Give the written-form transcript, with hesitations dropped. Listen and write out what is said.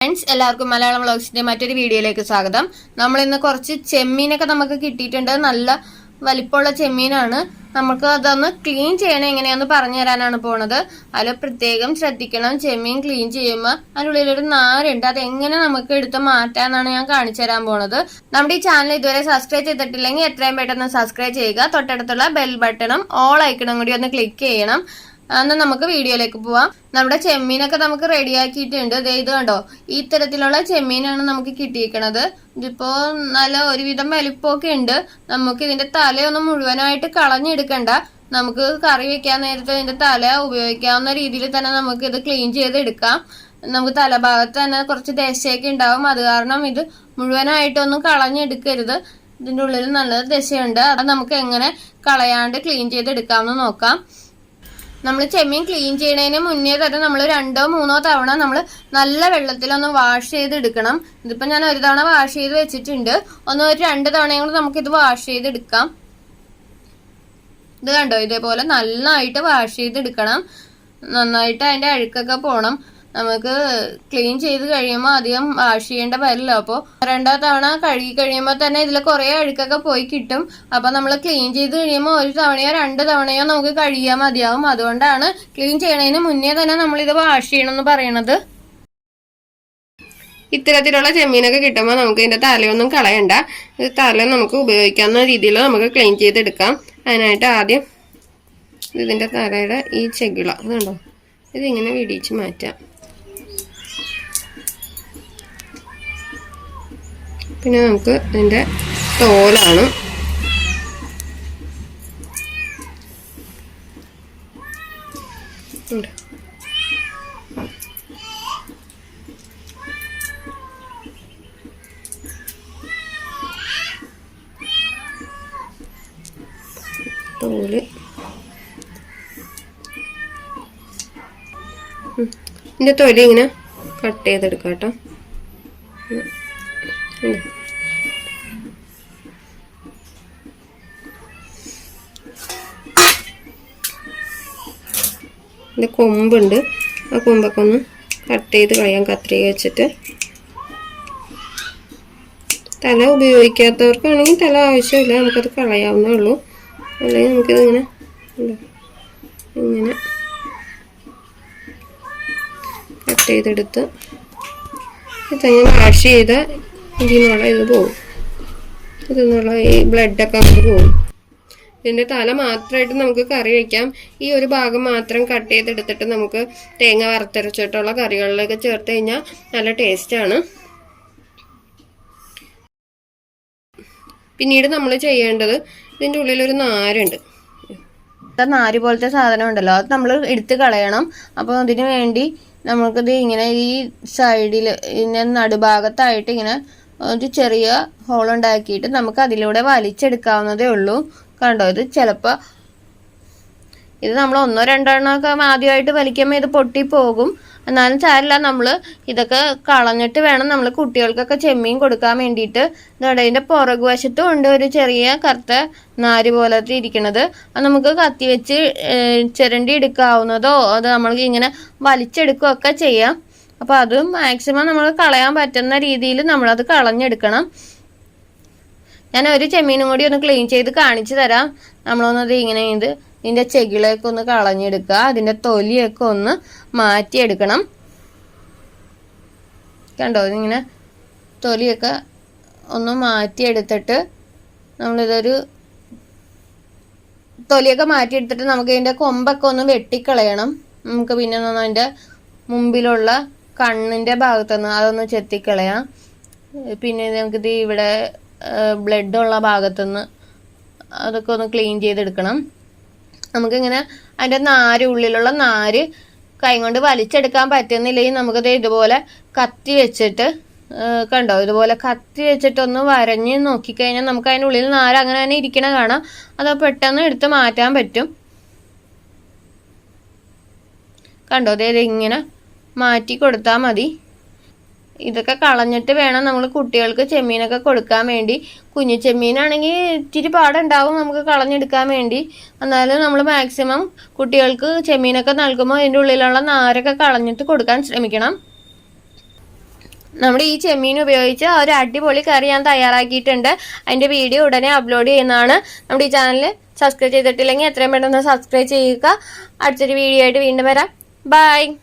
Friends എല്ലാവർക്കും മലയാളം വ്ലോഗ്സിന്റെ മറ്റൊരു വീഡിയോയിലേക്ക് സ്വാഗതം. നമ്മൾ ഇന്ന് കുറച്ച് ചെമ്മീനൊക്കെ നമുക്ക് കിട്ടിയിട്ടുണ്ട്. നല്ല വലിപ്പമുള്ള ചെമ്മീനാണ്. നമുക്ക് അതൊന്ന് ക്ലീൻ ചെയ്യണം എങ്ങനെയാന്ന് പറഞ്ഞു തരാനാണ് പോണത്. അതിൽ പ്രത്യേകം ശ്രദ്ധിക്കണം. ചെമ്മീൻ ക്ലീൻ ചെയ്യുമ്പോൾ അതിനുള്ളിലൊരു നാരുണ്ട്. അത് എങ്ങനെ നമുക്ക് എടുത്ത് മാറ്റാന്നാണ് ഞാൻ കാണിച്ചു തരാൻ പോണത്. നമ്മുടെ ഈ ചാനൽ ഇതുവരെ സബ്സ്ക്രൈബ് ചെയ്തിട്ടില്ലെങ്കിൽ എത്രയും പെട്ടെന്ന് സബ്സ്ക്രൈബ് ചെയ്യുക. തൊട്ടടുത്തുള്ള ബെൽ ബട്ടണും ഓൾ ഐക്കണും കൂടി ഒന്ന് ക്ലിക്ക് ചെയ്യണം. എന്നാൽ നമുക്ക് വീഡിയോയിലേക്ക് പോവാം. നമ്മുടെ ചെമ്മീനൊക്കെ നമുക്ക് റെഡിയാക്കിയിട്ടുണ്ട്. ഇത് കണ്ടോ, ഈ തരത്തിലുള്ള ചെമ്മീനാണ് നമുക്ക് കിട്ടിയിരിക്കണത്. ഇതിപ്പോ നല്ല ഒരുവിധം വലിപ്പമൊക്കെ ഉണ്ട്. നമുക്ക് ഇതിന്റെ തലയൊന്നും മുഴുവനായിട്ട് കളഞ്ഞെടുക്കണ്ട. നമുക്ക് കറി വെക്കാൻ നേരത്തെ ഇതിന്റെ തല ഉപയോഗിക്കാവുന്ന രീതിയിൽ തന്നെ നമുക്ക് ഇത് ക്ലീൻ ചെയ്തെടുക്കാം. നമുക്ക് തലഭാഗത്ത് തന്നെ കുറച്ച് ദശയൊക്കെ ഉണ്ടാവും. അത് കാരണം ഇത് മുഴുവനായിട്ടൊന്നും കളഞ്ഞെടുക്കരുത്. ഇതിന്റെ ഉള്ളിൽ നല്ല ദശയുണ്ട്. അത് നമുക്ക് എങ്ങനെ കളയാണ്ട് ക്ലീൻ ചെയ്തെടുക്കാമെന്ന് നോക്കാം. നമ്മൾ ചെമ്മീൻ ക്ലീൻ ചെയ്യണതിന് മുന്നേ തന്നെ നമ്മൾ 2-3 തവണ നമ്മൾ നല്ല വെള്ളത്തിലൊന്ന് വാഷ് ചെയ്തെടുക്കണം. ഇതിപ്പോൾ ഞാൻ ഒരു തവണ വാഷ് ചെയ്ത് വെച്ചിട്ടുണ്ട്. ഒരു 2 തവണയും കൂടെ നമുക്കിത് വാഷ് ചെയ്തെടുക്കാം. ഇത് കണ്ടോ, ഇതേപോലെ നന്നായിട്ട് വാഷ് ചെയ്തെടുക്കണം. നന്നായിട്ട് അതിൻ്റെ അഴുക്കൊക്കെ പോകണം. നമുക്ക് ക്ലീൻ ചെയ്ത് കഴിയുമ്പോൾ അധികം വാഷ് ചെയ്യേണ്ട വരില്ല. അപ്പോൾ 2 തവണ കഴുകി കഴിയുമ്പോൾ തന്നെ ഇതിൽ കുറേ അഴുക്കൊക്കെ പോയി കിട്ടും. അപ്പോൾ നമ്മൾ ക്ലീൻ ചെയ്ത് കഴിയുമ്പോൾ 1 തവണയോ 2 തവണയോ നമുക്ക് കഴുകിയാൽ മതിയാവും. അതുകൊണ്ടാണ് ക്ലീൻ ചെയ്യണതിന് മുന്നേ തന്നെ നമ്മളിത് വാഷ് ചെയ്യണമെന്ന് പറയണത്. ഇത്തരത്തിലുള്ള ചെമ്മീനൊക്കെ കിട്ടുമ്പോൾ നമുക്ക് ഇതിൻ്റെ തലയൊന്നും കളയണ്ട. തല നമുക്ക് ഉപയോഗിക്കാവുന്ന രീതിയിൽ നമുക്ക് ക്ലീൻ ചെയ്തെടുക്കാം. അതിനായിട്ട് ആദ്യം ഇതിൻ്റെ തലയുടെ ഈ ചെകിള ഇതുണ്ടോ, ഇതിങ്ങനെ വിടിച്ച് മാറ്റാം. പിന്നെ നമുക്ക് ഇതിൻ്റെ തോലാണ്. തോല് ഇതിൻ്റെ തൊലി ഇങ്ങനെ കട്ട് ചെയ്തെടുക്കാം കേട്ടോ. ഇതിൻ്റെ കൊമ്പുണ്ട്. ആ കൊമ്പൊക്കെ ഒന്ന് കട്ട് ചെയ്ത് കളയാം കത്രിക വെച്ചിട്ട്. തല ഉപയോഗിക്കാത്തവർക്കാണെങ്കിൽ തല ആവശ്യമില്ല, നമുക്കത് കളയാവുന്നേ ഉള്ളൂ. അല്ലെങ്കിൽ നമുക്കിതിങ്ങനെ ഇങ്ങനെ കട്ട് ചെയ്തെടുത്ത് ഇതങ്ങനെ വാഷ് ചെയ്ത ഇതിനുള്ള ഇത് പോകും. ഇതിന്നുള്ള ഈ ബ്ലഡൊക്കെ നമുക്ക് പോകും. ഇതിൻ്റെ തല മാത്രമായിട്ട് നമുക്ക് കറി വയ്ക്കാം. ഈ ഒരു ഭാഗം മാത്രം കട്ട് ചെയ്തെടുത്തിട്ട് നമുക്ക് തേങ്ങ വറുത്തരച്ചിട്ടുള്ള കറികളിലൊക്കെ ചേർത്ത് കഴിഞ്ഞാൽ നല്ല ടേസ്റ്റാണ്. പിന്നീട് നമ്മൾ ചെയ്യേണ്ടത് ഇതിൻ്റെ ഉള്ളിലൊരു നാരുണ്ട്. നാര് പോലത്തെ സാധനം ഉണ്ടല്ലോ, അത് നമ്മൾ എടുത്ത് കളയണം. അപ്പോൾ അതിന് വേണ്ടി നമുക്കിത് ഇങ്ങനെ ഈ സൈഡിൽ ഇതിൻ്റെ നടുഭാഗത്തായിട്ട് ഇങ്ങനെ ഒരു ചെറിയ ഹോളുണ്ടാക്കിയിട്ട് നമുക്ക് അതിലൂടെ വലിച്ചെടുക്കാവുന്നതേ ഉള്ളൂ. കണ്ടോ, ഇത് ചിലപ്പോൾ ഇത് നമ്മൾ 1-2 എണ്ണമൊക്കെ ആദ്യമായിട്ട് വലിക്കുമ്പോൾ ഇത് പൊട്ടിപ്പോകും. എന്നാലും സാരില്ല, നമ്മൾ ഇതൊക്കെ കളഞ്ഞിട്ട് വേണം നമ്മൾ കുട്ടികൾക്കൊക്കെ ചെമ്മീൻ കൊടുക്കാൻ വേണ്ടിയിട്ട്. ഇതോടെ ഇതിൻ്റെ പുറകു വശത്തും ഉണ്ട് ഒരു ചെറിയ കറുത്ത നാര് പോലത്തെ ഇരിക്കണത്. അത് നമുക്ക് കത്തി വെച്ച് ചിരണ്ടി എടുക്കാവുന്നതോ അത് നമ്മൾക്ക് ഇങ്ങനെ വലിച്ചെടുക്കുകയൊക്കെ ചെയ്യാം. അപ്പോൾ അത് മാക്സിമം നമ്മൾ കളയാൻ പറ്റുന്ന രീതിയിൽ നമ്മളത് കളഞ്ഞെടുക്കണം. ഞാൻ ഒരു ചെമ്മീനും കൂടി ഒന്ന് ക്ലീൻ ചെയ്ത് കാണിച്ചു തരാം. നമ്മളൊന്നത് ഇങ്ങനെ ഇതിൻ്റെ ചെകിളയൊക്കെ ഒന്ന് കളഞ്ഞെടുക്കുക. അതിൻ്റെ തൊലിയൊക്കെ ഒന്ന് മാറ്റിയെടുക്കണം. കണ്ടോ, ഇതിങ്ങനെ തൊലിയൊക്കെ ഒന്ന് മാറ്റിയെടുത്തിട്ട് നമ്മളിതൊരു തൊലിയൊക്കെ മാറ്റിയെടുത്തിട്ട് നമുക്ക് ഇതിൻ്റെ കൊമ്പൊക്കെ ഒന്ന് വെട്ടിക്കളയണം. നമുക്ക് പിന്നെ അതിൻ്റെ മുമ്പിലുള്ള കണ്ണിൻ്റെ ഭാഗത്തുനിന്ന് അതൊന്ന് ചെത്തിക്കളയാം. പിന്നെ നമുക്കിത് ഇവിടെ ബ്ലഡുള്ള ഭാഗത്തുനിന്ന് അതൊക്കെ ഒന്ന് ക്ലീൻ ചെയ്തെടുക്കണം. നമുക്കിങ്ങനെ അതിൻ്റെ നാര്, ഉള്ളിലുള്ള നാര് കൈ കൊണ്ട് വലിച്ചെടുക്കാൻ പറ്റുന്നില്ലെങ്കിൽ നമുക്കത് ഇതുപോലെ കത്തി വെച്ചിട്ട് കണ്ടോ, ഇതുപോലെ കത്തി വെച്ചിട്ടൊന്ന് വരഞ്ഞ് നോക്കിക്കഴിഞ്ഞാൽ നമുക്ക് അതിൻ്റെ ഉള്ളിൽ നാര് അങ്ങനെ തന്നെ ഇരിക്കണ കാണാം. അത് പെട്ടെന്ന് എടുത്ത് മാറ്റാൻ പറ്റും. കണ്ടോ, അതായത് ഇങ്ങനെ മാറ്റി കൊടുത്താൽ മതി. ഇതൊക്കെ കളഞ്ഞിട്ട് വേണം നമ്മൾ കുട്ടികൾക്ക് ചെമ്മീനൊക്കെ കൊടുക്കാൻ വേണ്ടി. കുഞ്ഞു ചെമ്മീനാണെങ്കിൽ ഇച്ചിരി പാടുണ്ടാവും നമുക്ക് കളഞ്ഞെടുക്കാൻ വേണ്ടി. എന്നാലും നമ്മൾ മാക്സിമം കുട്ടികൾക്ക് ചെമ്മീനൊക്കെ നൽകുമ്പോൾ അതിൻ്റെ ഉള്ളിലുള്ള നാരൊക്കെ കളഞ്ഞിട്ട് കൊടുക്കാൻ ശ്രമിക്കണം. നമ്മുടെ ഈ ചെമ്മീൻ ഉപയോഗിച്ച് ഒരു അടിപൊളി കറി ഞാൻ തയ്യാറാക്കിയിട്ടുണ്ട്. അതിന്റെ വീഡിയോ ഉടനെ അപ്ലോഡ് ചെയ്യുന്നതാണ്. നമ്മുടെ ഈ ചാനൽ സബ്സ്ക്രൈബ് ചെയ്തിട്ടില്ലെങ്കിൽ എത്രയും പെട്ടെന്ന് സബ്സ്ക്രൈബ് ചെയ്യുക. അടുത്തൊരു വീഡിയോ ആയിട്ട് വീണ്ടും വരാം. ബൈ.